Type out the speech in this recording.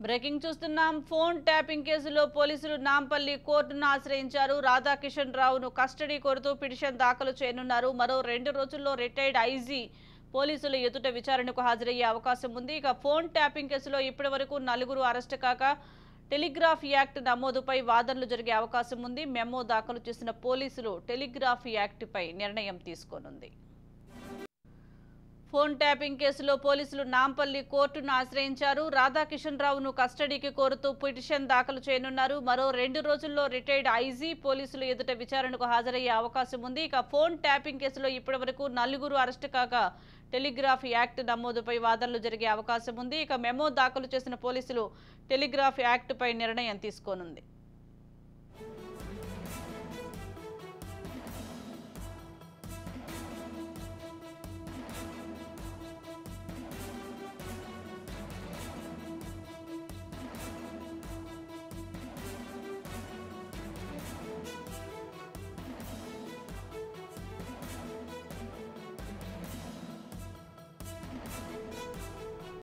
Breaking చూస్తున్నాం. Phone tapping కేసులో పోలీసులు నాంపల్లి కోర్టును ఆశ్రయించారు. రాధాకిషన్ రావును కస్టడీ కోరుతూ పిటిషన్ దాఖలు చేయనున్నారు. మరో 2 రోజుల్లో రిటైర్డ్ ఐజీ పోలీసులు ఎదుట విచారణకు హాజరయ్యే అవకాశం ఉంది. ఇక ఫోన్ ట్యాపింగ్ కేసులో ఇప్పటివరకు 4 అరెస్టు కాగా టెలిగ్రాఫ్ యాక్ట్ నమోదుపై వాదనలు జరిగే అవకాశం ఉంది. మెమో దాఖలు చేసిన పోలీసులు టెలిగ్రాఫ్ యాక్ట్పై నిర్ణయం తీసుకోనుంది. ఫోన్ ట్యాపింగ్ కేసులో పోలీసులు నాంపల్లి కోర్టును ఆశ్రయించారు. రాధాకిషన్ రావును కస్టడీకి కోరుతూ పిటిషన్ దాఖలు చేయనున్నారు. మరో 2 రోజుల్లో రిటైర్డ్ ఐజీ పోలీసులు ఎదుట విచారణకు హాజరయ్యే అవకాశం ఉంది. ఇక ఫోన్ ట్యాపింగ్ కేసులో ఇప్పటివరకు 4 అరెస్టు కాగా టెలిగ్రాఫ్ యాక్ట్ నమోదుపై వాదనలు జరిగే అవకాశం ఉంది. ఇక మెమో దాఖలు చేసిన పోలీసులు టెలిగ్రాఫ్ యాక్ట్పై నిర్ణయం తీసుకోనుంది.